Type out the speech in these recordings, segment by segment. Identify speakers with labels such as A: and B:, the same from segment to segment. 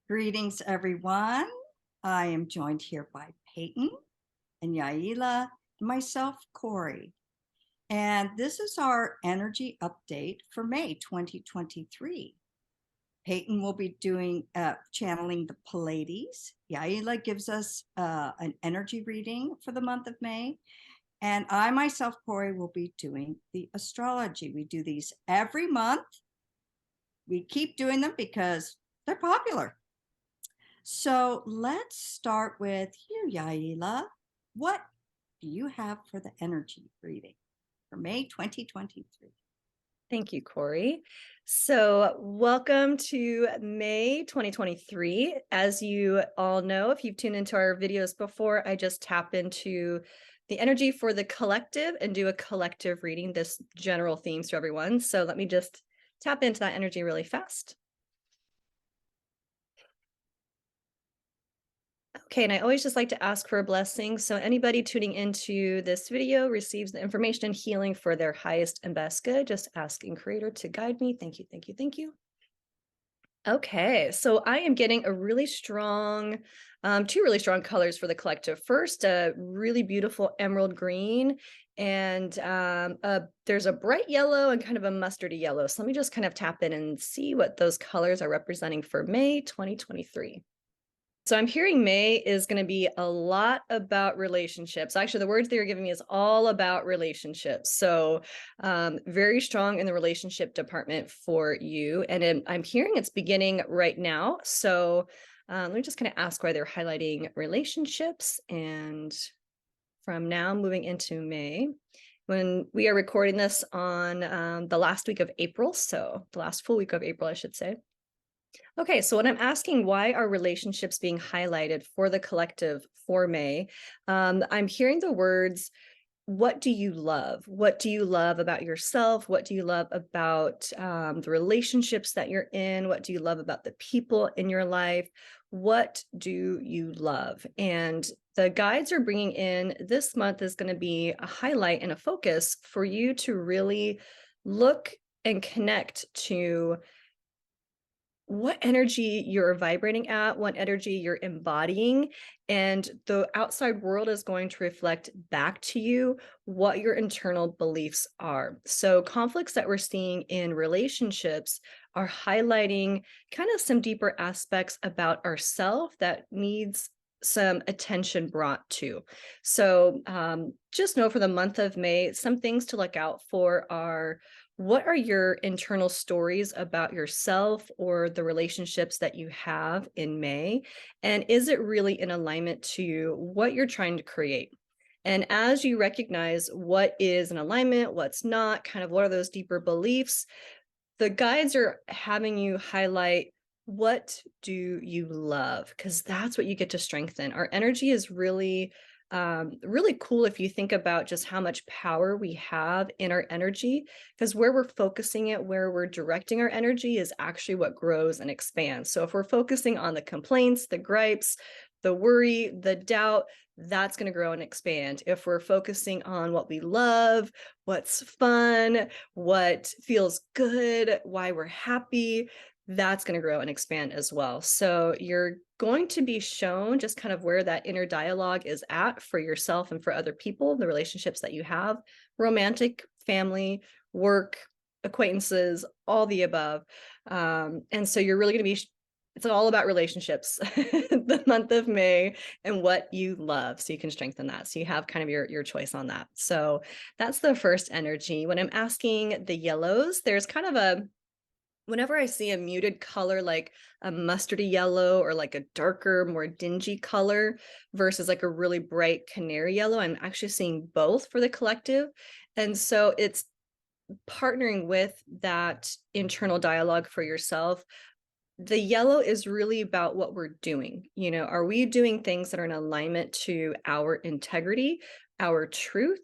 A: Greetings, everyone. I am joined here by Peyton and Yaila and myself, Corey. And this is our energy update for May 2023. Peyton will be doing channeling the Pleiadians. Yaila gives us an energy reading for the month of May. And I myself, Corey, will be doing the astrology. We do these every month. We keep doing them because they're popular. So let's start with you, Yaila. What do you have for the energy reading for May 2023?
B: Thank you, Corey. So welcome to May 2023. As you all know, if you've tuned into our videos before, I just tap into the energy for the collective and do a collective reading, this general themes to everyone. So let me just tap into that energy really fast. Okay, and I always just like to ask for a blessing. So anybody tuning into this video receives the information and healing for their highest and best good. Just asking Creator to guide me. Thank you, thank you, thank you. Okay, so I am getting a really strong, two really strong colors for the collective. First, a really beautiful emerald green, and there's a bright yellow and kind of a mustardy yellow. So let me just kind of tap in and see what those colors are representing for May 2023. So I'm hearing May is going to be a lot about relationships. Actually, the words they were giving me is all about relationships. So very strong in the relationship department for you. And I'm hearing it's beginning right now. So let me just kind of ask why they're highlighting relationships. And from now moving into May, when we are recording this on the last week of April. So the last full week of April, I should say. Okay, so when I'm asking why are relationships being highlighted for the collective for May, I'm hearing the words, what do you love? What do you love about yourself? What do you love about the relationships that you're in? What do you love about the people in your life? What do you love? And the guides are bringing in, this month is going to be a highlight and a focus for you to really look and connect to what energy you're vibrating at, what energy you're embodying, and the outside world is going to reflect back to you what your internal beliefs are. So conflicts that we're seeing in relationships are highlighting kind of some deeper aspects about ourselves that needs some attention brought to. So just know for the month of May, some things to look out for are, what are your internal stories about yourself or the relationships that you have in May? And is it really in alignment to what you're trying to create? And as you recognize what is in alignment, what's not, kind of what are those deeper beliefs, the guides are having you highlight, what do you love? Because that's what you get to strengthen. Our energy is really really cool if you think about just how much power we have in our energy, because where we're focusing it, where we're directing our energy is actually what grows and expands. So if we're focusing on the complaints, the gripes, the worry, the doubt, that's going to grow and expand. If we're focusing on what we love, what's fun, what feels good, why we're happy, that's going to grow and expand as well. So you're going to be shown just kind of where that inner dialogue is at for yourself and for other people, the relationships that you have, romantic, family, work, acquaintances, all the above. And so you're really going to be, it's all about relationships, the month of May, and what you love. So you can strengthen that. So you have kind of your choice on that. So that's the first energy. When I'm asking the yellows, there's kind of a, whenever I see a muted color like a mustardy yellow or like a darker, more dingy color versus like a really bright canary yellow, I'm actually seeing both for the collective. And so it's partnering with that internal dialogue for yourself. The yellow is really about what we're doing. You know, are we doing things that are in alignment to our integrity, our truth?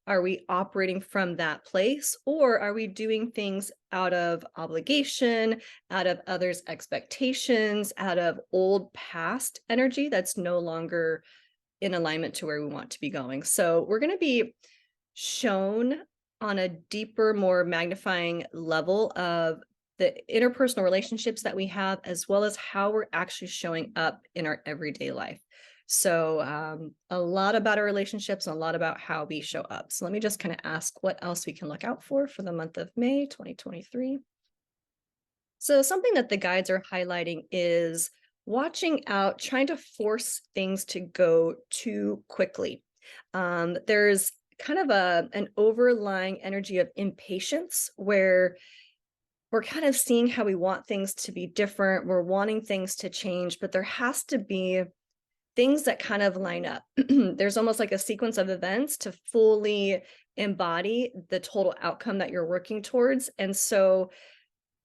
B: Are we operating from that place, or are we doing things out of obligation, out of others' expectations, out of old past energy that's no longer in alignment to where we want to be going? So we're going to be shown on a deeper, more magnifying level of the interpersonal relationships that we have, as well as how we're actually showing up in our everyday life. So a lot about our relationships and a lot about how we show up. So let me just kind of ask what else we can look out for the month of May 2023. So something that the guides are highlighting is watching out, trying to force things to go too quickly. There's kind of an overlying energy of impatience where we're kind of seeing how we want things to be different. We're wanting things to change, but there has to be things that kind of line up. There's almost like a sequence of events to fully embody the total outcome that you're working towards. And so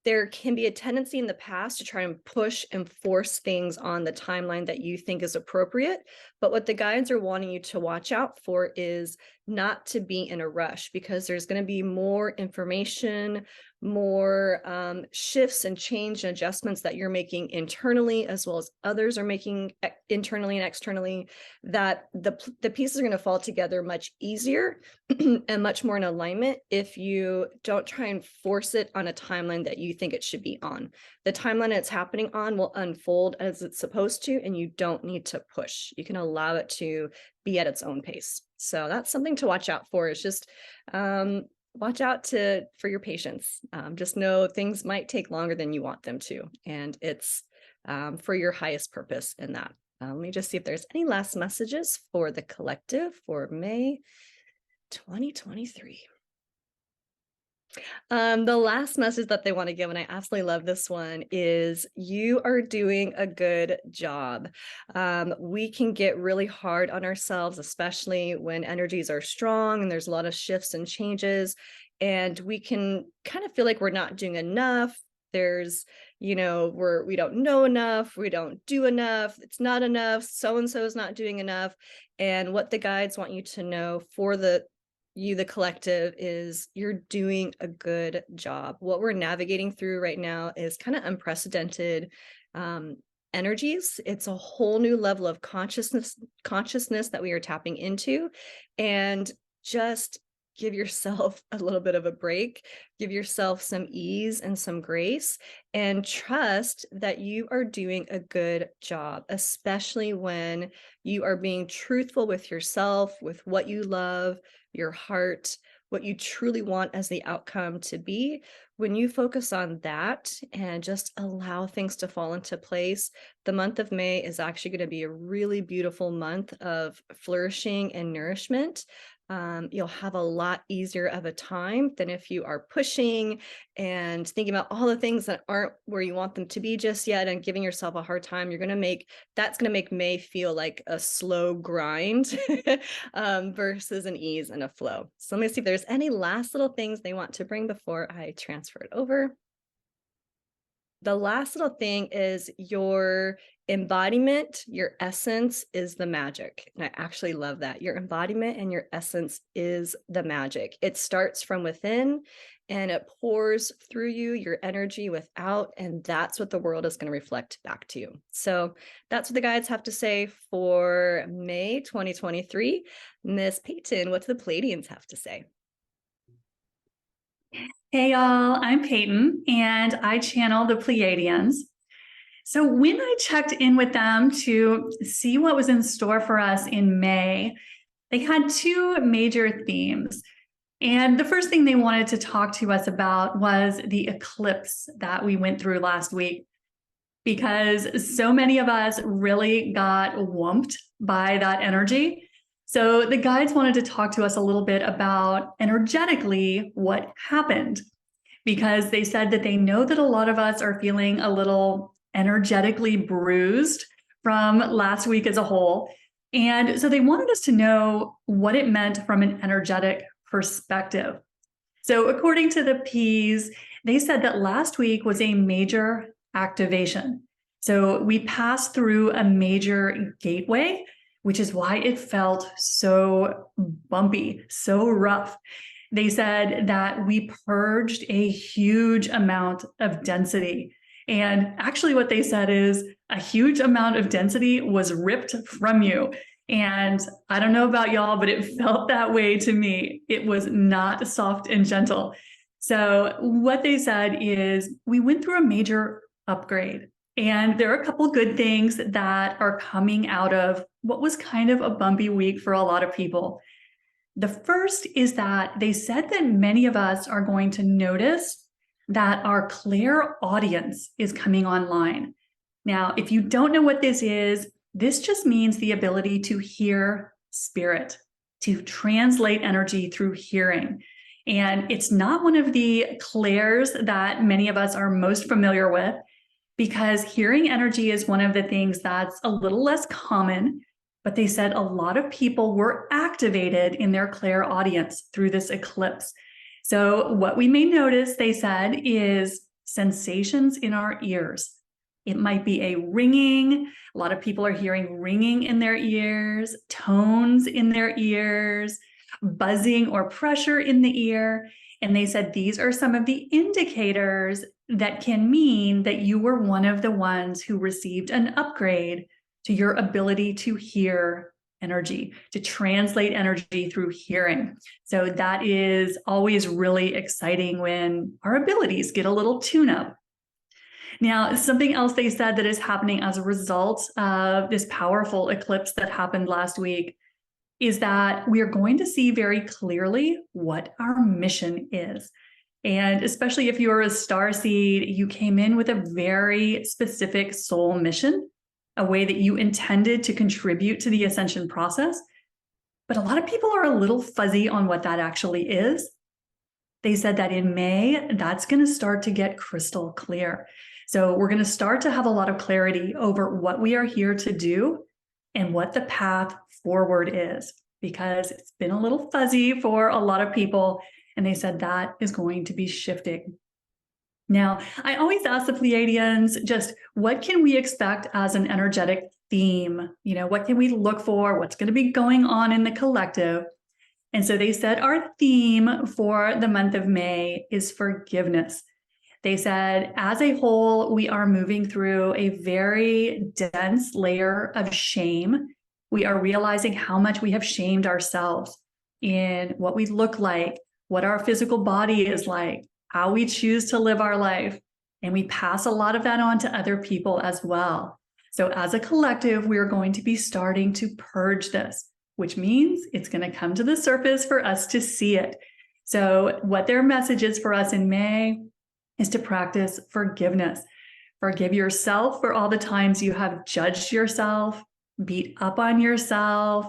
B: there can be a tendency in the past to try and push and force things on the timeline that you think is appropriate. But what the guides are wanting you to watch out for is not to be in a rush, because there's going to be more information, more shifts and change and adjustments that you're making internally, as well as others are making internally and externally, that the pieces are going to fall together much easier and much more in alignment if you don't try and force it on a timeline that you think it should be on. The timeline it's happening on will unfold as it's supposed to, and you don't need to push. You can allow it to be at its own pace. So that's something to watch out for. It's just watch out for your patience. Just know things might take longer than you want them to, and it's for your highest purpose in that. Let me just see if there's any last messages for the collective for May 2023. The last message that they want to give, and I absolutely love this one, is you are doing a good job. We can get really hard on ourselves, especially when energies are strong and there's a lot of shifts and changes, and we can kind of feel like we're not doing enough. There's, we don't know enough, we don't do enough, it's not enough, so-and-so is not doing enough. And what the guides want you to know for the collective is you're doing a good job. What we're navigating through right now is kind of unprecedented energies. It's a whole new level of consciousness that we are tapping into, and just give yourself a little bit of a break, give yourself some ease and some grace, and trust that you are doing a good job, especially when you are being truthful with yourself, with what you love, your heart, what you truly want as the outcome to be. When you focus on that and just allow things to fall into place, the month of May is actually going to be a really beautiful month of flourishing and nourishment. You'll have a lot easier of a time than if you are pushing and thinking about all the things that aren't where you want them to be just yet and giving yourself a hard time. That's going to make May feel like a slow grind versus an ease and a flow. So let me see if there's any last little things they want to bring before I transfer it over. The last little thing is your embodiment, your essence is the magic. And I actually love that. Your embodiment and your essence is the magic. It starts from within and it pours through you, your energy without, and that's what the world is going to reflect back to you. So that's what the guides have to say for May 2023. Miss Peyton, what do the Pleiadians have to say?
C: Hey y'all, I'm Peyton and I channel the Pleiadians. So when I checked in with them to see what was in store for us in May, they had two major themes. And the first thing they wanted to talk to us about was the eclipse that we went through last week, because so many of us really got whumped by that energy. So the guides wanted to talk to us a little bit about energetically what happened, because they said that they know that a lot of us are feeling a little energetically bruised from last week as a whole. And so they wanted us to know what it meant from an energetic perspective. So according to the P's, they said that last week was a major activation. So we passed through a major gateway, which is why it felt so bumpy, so rough. They said that we purged a huge amount of density. And actually what they said is a huge amount of density was ripped from you. And I don't know about y'all, but it felt that way to me. It was not soft and gentle. So what they said is we went through a major upgrade, and there are a couple good things that are coming out of what was kind of a bumpy week for a lot of people. The first is that they said that many of us are going to notice that our clairaudience is coming online. Now, if you don't know what this just means the ability to hear spirit, to translate energy through hearing. And it's not one of the clairs that many of us are most familiar with, because hearing energy is one of the things that's a little less common. But they said a lot of people were activated in their clairaudience through this eclipse. So what we may notice, they said, is sensations in our ears. It might be a ringing. A lot of people are hearing ringing in their ears, tones in their ears, buzzing or pressure in the ear. And they said these are some of the indicators that can mean that you were one of the ones who received an upgrade to your ability to hear energy, to translate energy through hearing. So that is always really exciting when our abilities get a little tune-up. Now, something else they said that is happening as a result of this powerful eclipse that happened last week is that we are going to see very clearly what our mission is. And especially if you're a starseed, you came in with a very specific soul mission, a way that you intended to contribute to the ascension process. But a lot of people are a little fuzzy on what that actually is. They said that in May, that's going to start to get crystal clear. So we're going to start to have a lot of clarity over what we are here to do and what the path forward is, because it's been a little fuzzy for a lot of people. And they said that is going to be shifting. Now, I always ask the Pleiadians, just what can we expect as an energetic theme? You know, what can we look for? What's going to be going on in the collective? And so they said our theme for the month of May is forgiveness. They said, as a whole, we are moving through a very dense layer of shame. We are realizing how much we have shamed ourselves in what we look like, what our physical body is like, how we choose to live our life. And we pass a lot of that on to other people as well. So as a collective, we are going to be starting to purge this, which means it's going to come to the surface for us to see it. So what their message is for us in May is to practice forgiveness. Forgive yourself for all the times you have judged yourself, beat up on yourself,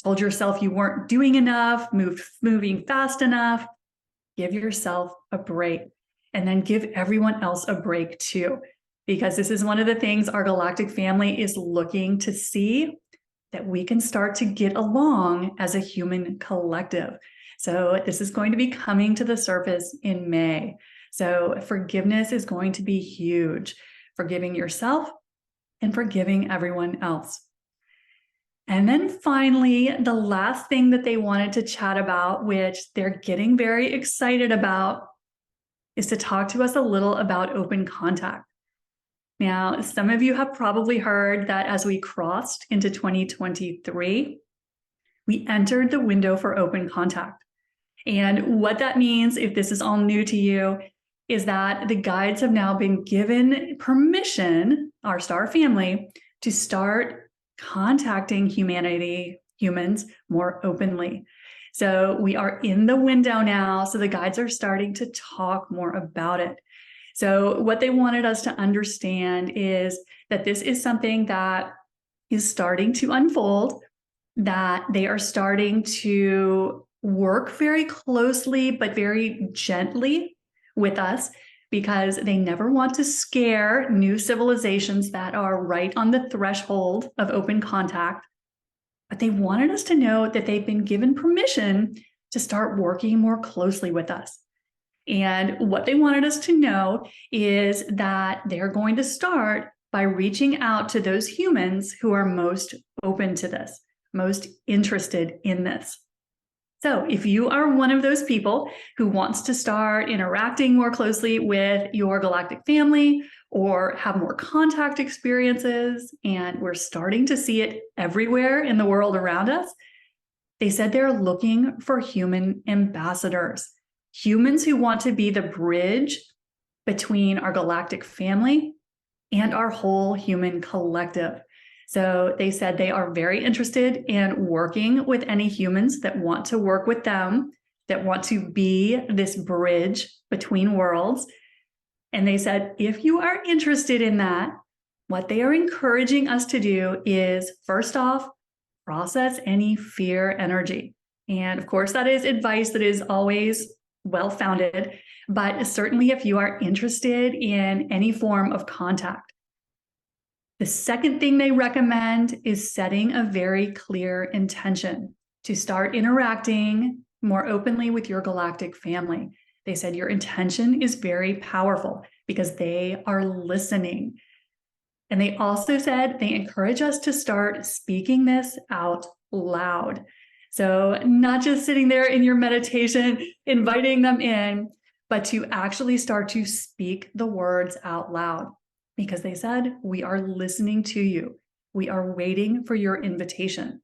C: told yourself you weren't doing enough, moving fast enough. Give yourself a break, and then give everyone else a break too, because this is one of the things our galactic family is looking to see, that we can start to get along as a human collective. So this is going to be coming to the surface in May. So forgiveness is going to be huge. Forgiving yourself and forgiving everyone else. And then finally, the last thing that they wanted to chat about, which they're getting very excited about, is to talk to us a little about open contact. Now, some of you have probably heard that as we crossed into 2023, we entered the window for open contact. And what that means, if this is all new to you, is that the guides have now been given permission, our star family, to start contacting humans more openly. So we are in the window now. So the guides are starting to talk more about it. So what they wanted us to understand is that this is something that is starting to unfold, that they are starting to work very closely, but very gently with us, because they never want to scare new civilizations that are right on the threshold of open contact. But they wanted us to know that they've been given permission to start working more closely with us. And what they wanted us to know is that they're going to start by reaching out to those humans who are most open to this, most interested in this. So if you are one of those people who wants to start interacting more closely with your galactic family, or have more contact experiences, and we're starting to see it everywhere in the world around us, they said they're looking for human ambassadors. humans who want to be the bridge between our galactic family and our whole human collective. So they said they are very interested in working with any humans that want to work with them, that want to be this bridge between worlds. And they said, if you are interested in that, what they are encouraging us to do is, first off, process any fear energy. And of course, that is advice that is always well-founded, but certainly if you are interested in any form of contact. The second thing they recommend is setting a very clear intention to start interacting more openly with your galactic family. They said your intention is very powerful because they are listening. And they also said they encourage us to start speaking this out loud. So not just sitting there in your meditation, inviting them in, but to actually start to speak the words out loud. Because they said, we are listening to you. We are waiting for your invitation.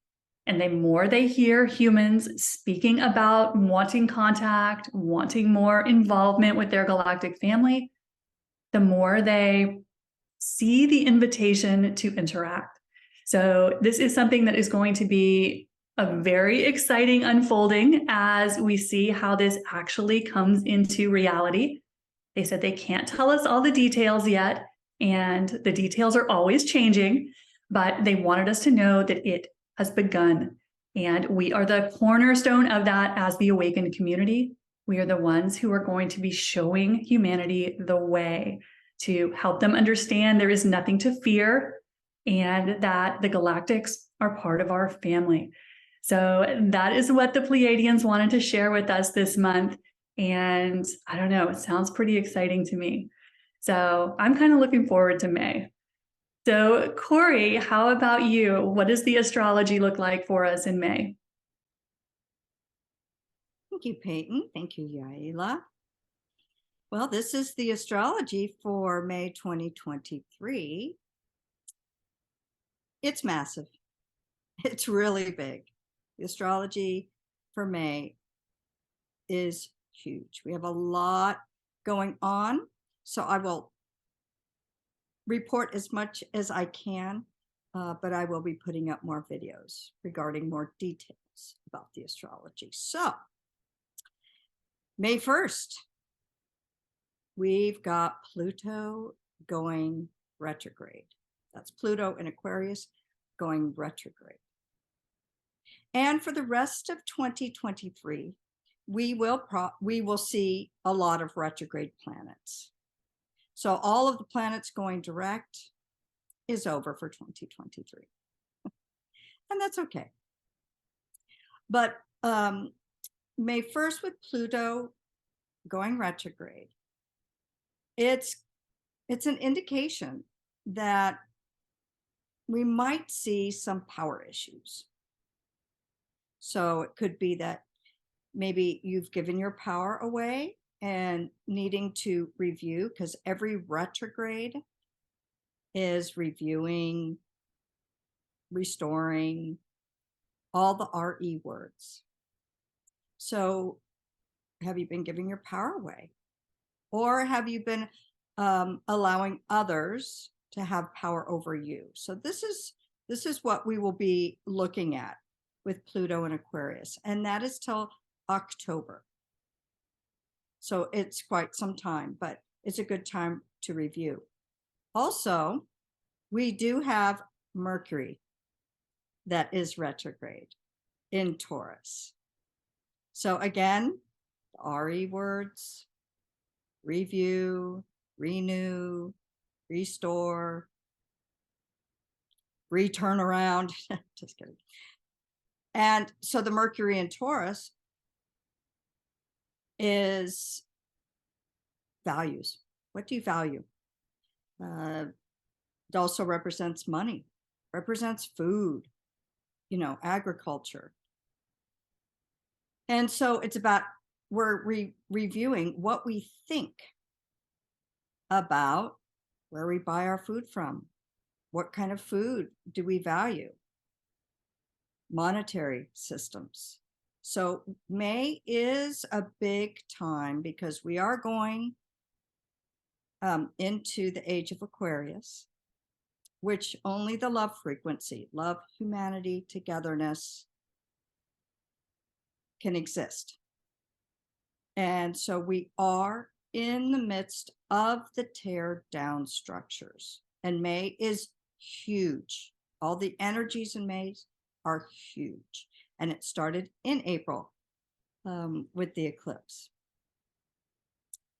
C: And the more they hear humans speaking about wanting contact, wanting more involvement with their galactic family, the more they see the invitation to interact. So this is something that is going to be a very exciting unfolding as we see how this actually comes into reality. They said they can't tell us all the details yet, and the details are always changing, but they wanted us to know that it has begun. And we are the cornerstone of that as the awakened community. We are the ones who are going to be showing humanity the way to help them understand there is nothing to fear and that the galactics are part of our family. So that is what the Pleiadians wanted to share with us this month. And I don't know, it sounds pretty exciting to me. So I'm kind of looking forward to May. So Corey, how about you? What does the astrology look like for us in May?
A: Thank you, Peyton. Thank you, Yaila. Well, this is the astrology for May 2023. It's massive. It's really big. The astrology for May is huge. We have a lot going on, so I will report as much as I can, but I will be putting up more videos regarding more details about the astrology. So, May 1st, we've got Pluto going retrograde. That's Pluto in Aquarius going retrograde. And for the rest of 2023, we will see a lot of retrograde planets. So all of the planets going direct is over for 2023. And that's okay. But May 1st with Pluto going retrograde, it's an indication that we might see some power issues. So it could be that maybe you've given your power away and needing to review, because every retrograde is reviewing, restoring, all the RE words. So have you been giving your power away? Or have you been allowing others to have power over you? So this is what we will be looking at with Pluto and Aquarius, and that is till October. So it's quite some time, but it's a good time to review. Also, we do have Mercury that is retrograde in Taurus. So again, RE words, review, renew, restore, return around. Just kidding. And so the Mercury in Taurus is values. What do you value? It also represents money, represents food, agriculture. And so it's about, we're reviewing what we think about where we buy our food from. What kind of food do we value? Monetary systems. So May is a big time because we are going into the age of Aquarius, which only the love frequency, love, humanity, togetherness can exist. And so we are in the midst of the tear down structures. And May is huge. All the energies in May are huge. And it started in April with the eclipse.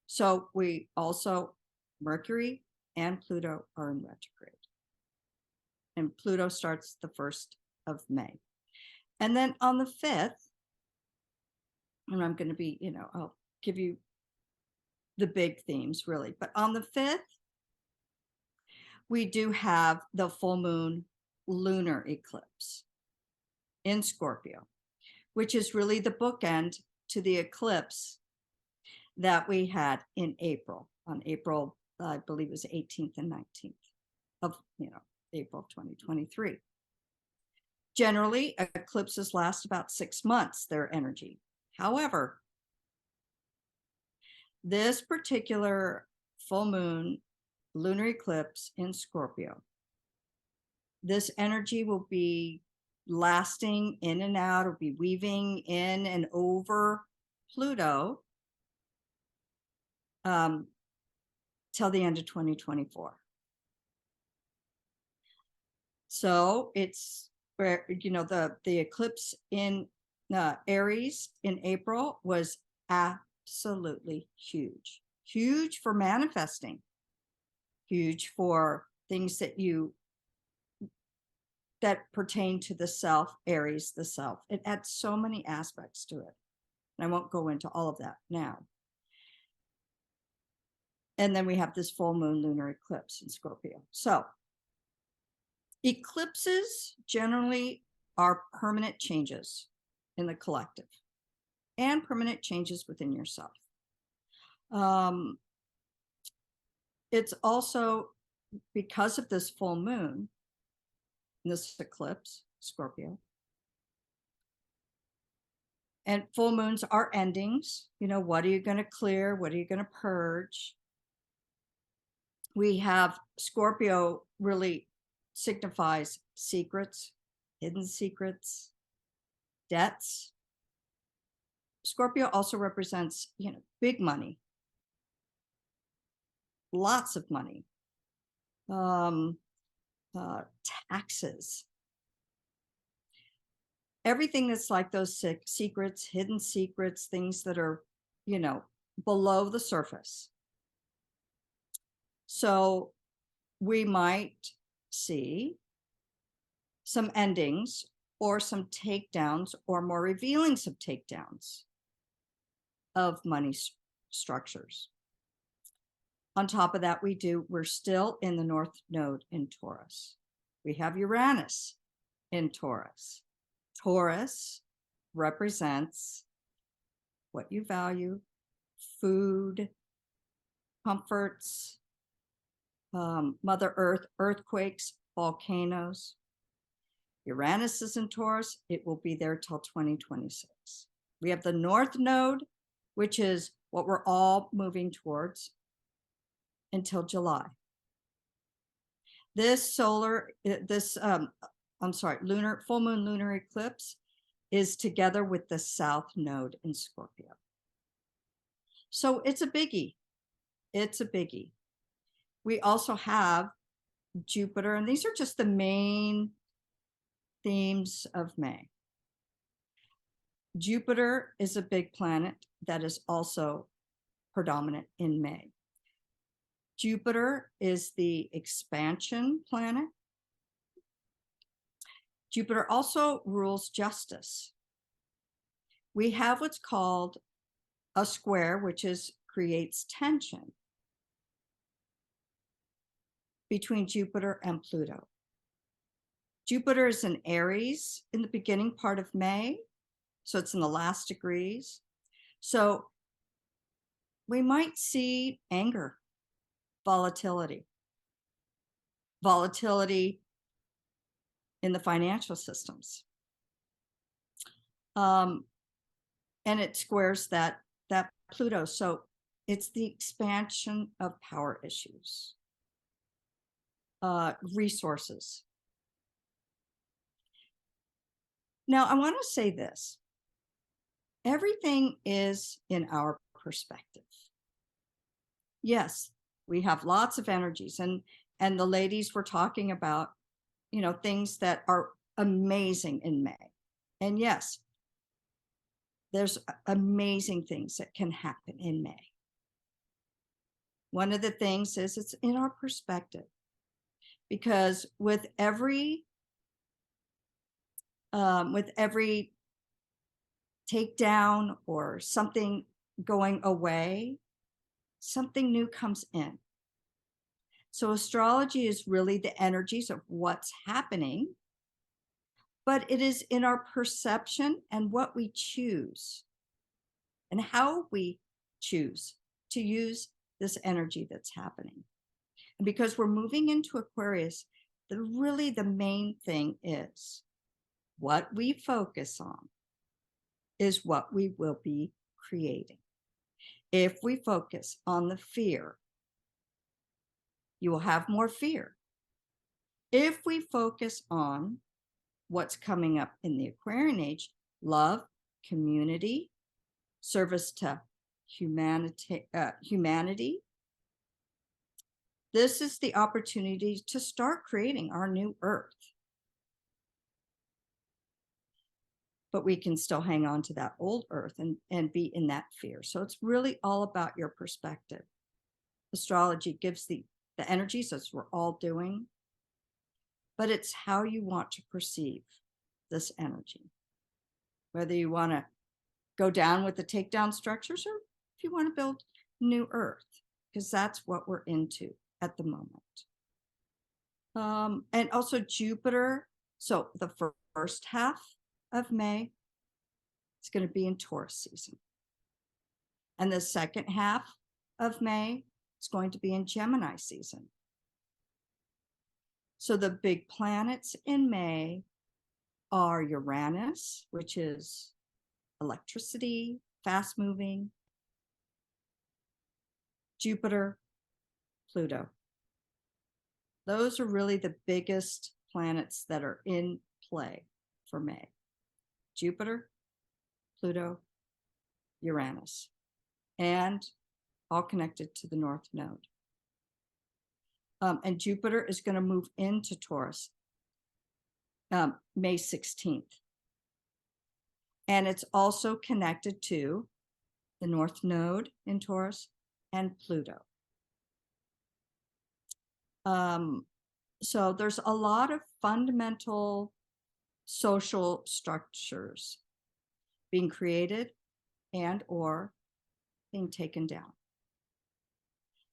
A: So we also, Mercury and Pluto are in retrograde. And Pluto starts the 1st of May. And then on the 5th, and I'm going to be, I'll give you the big themes really, but on the 5th, we do have the full moon lunar eclipse in Scorpio, which is really the bookend to the eclipse that we had in April, on April, I believe it was 18th and 19th of, April of 2023. Generally, eclipses last about 6 months, their energy. However, this particular full moon lunar eclipse in Scorpio, this energy will be lasting in and out, it'll be weaving in and over Pluto till the end of 2024. So it's where, the eclipse in Aries in April was absolutely huge for manifesting, huge for things that pertain to the self. Aries, the self, it had so many aspects to it, and I won't go into all of that now. And then we have this full moon lunar eclipse in Scorpio. So eclipses generally are permanent changes in the collective and permanent changes within yourself. It's also because of this full moon, this eclipse, Scorpio, and full moons are endings. What are you going to clear? What are you going to purge? We have Scorpio really signifies secrets, hidden secrets, debts. Scorpio also represents, big money, lots of money, taxes, everything that's like those secrets, hidden secrets, things that are, below the surface. So we might see some endings or some takedowns or more revealings of takedowns of money structures. On top of that, we're still in the North Node in Taurus. We have Uranus in Taurus. Taurus represents what you value, food, comforts, Mother Earth, earthquakes, volcanoes. Uranus is in Taurus. It will be there till 2026. We have the North Node, which is what we're all moving towards until July. This full moon lunar eclipse is together with the South Node in Scorpio. So it's a biggie. It's a biggie. We also have Jupiter, and these are just the main themes of May. Jupiter is a big planet that is also predominant in May. Jupiter is the expansion planet. Jupiter also rules justice. We have what's called a square, which creates tension between Jupiter and Pluto. Jupiter is in Aries in the beginning part of May, so it's in the last degrees. So we might see anger, volatility in the financial systems. and it squares that Pluto. So it's the expansion of power issues, resources. Now, I want to say this. Everything is in our perspective. Yes, we have lots of energies, and the ladies were talking about, things that are amazing in May. And yes, there's amazing things that can happen in May. One of the things is it's in our perspective, because with every takedown or something going away, something new comes in. So astrology is really the energies of what's happening, but it is in our perception and what we choose and how we choose to use this energy that's happening. And because we're moving into Aquarius, the main thing is what we focus on is what we will be creating. If we focus on the fear, you will have more fear. If we focus on what's coming up in the Aquarian age, love, community, service to humanity, this is the opportunity to start creating our new Earth. But we can still hang on to that old Earth and be in that fear. So it's really all about your perspective. Astrology gives the energies, as we're all doing, but it's how you want to perceive this energy. Whether you want to go down with the takedown structures, or if you want to build new Earth, because that's what we're into at the moment. And also Jupiter. So the first half of May, it's going to be in Taurus season. And the second half of May, it's going to be in Gemini season. So the big planets in May are Uranus, which is electricity, fast moving, Jupiter, Pluto. Those are really the biggest planets that are in play for May. Jupiter, Pluto, Uranus, and all connected to the North Node. And Jupiter is going to move into Taurus May 16th. And it's also connected to the North Node in Taurus and Pluto. So there's a lot of fundamental social structures being created and or being taken down.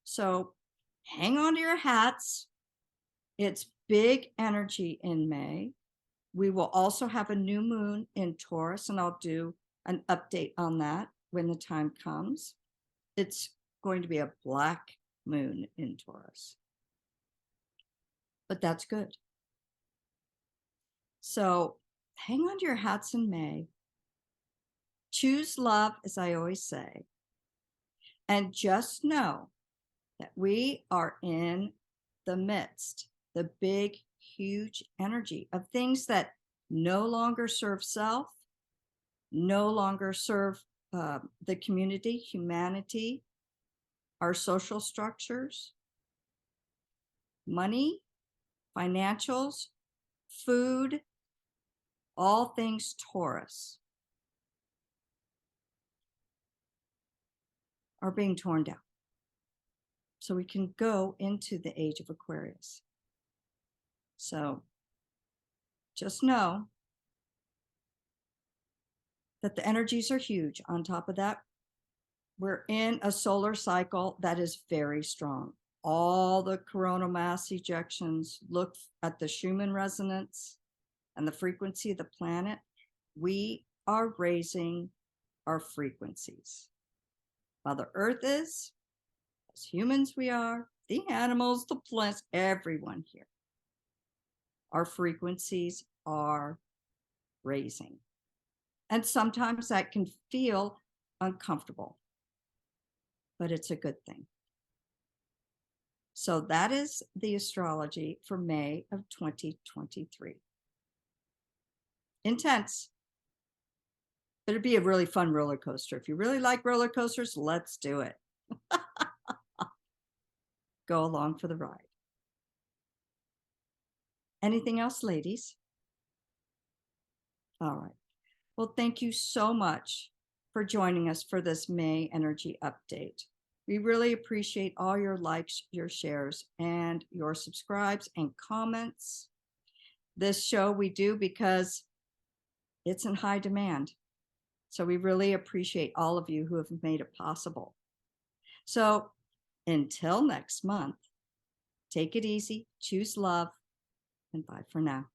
A: So hang on to your hats. It's big energy in May. We will also have a new moon in Taurus, and I'll do an update on that when the time comes. It's going to be a black moon in Taurus. But that's good. So hang on to your hats in May. Choose love, as I always say. And just know that we are in the midst, the big, huge energy of things that no longer serve self, no longer serve the community, humanity, our social structures, money, financials, food, all things Taurus are being torn down. So we can go into the age of Aquarius. So just know that the energies are huge. On top of that, we're in a solar cycle that is very strong. All the coronal mass ejections, look at the Schumann resonance and the frequency of the planet. We are raising our frequencies. Mother Earth is, as humans we are, the animals, the plants, everyone here. Our frequencies are raising. And sometimes that can feel uncomfortable, but it's a good thing. So that is the astrology for May of 2023. Intense. It'd be a really fun roller coaster. If you really like roller coasters, let's do it. Go along for the ride. Anything else, ladies? All right. Well, thank you so much for joining us for this May energy update. We really appreciate all your likes, your shares, and your subscribes and comments. This show we do because it's in high demand. So we really appreciate all of you who have made it possible. So until next month, take it easy, choose love, and bye for now.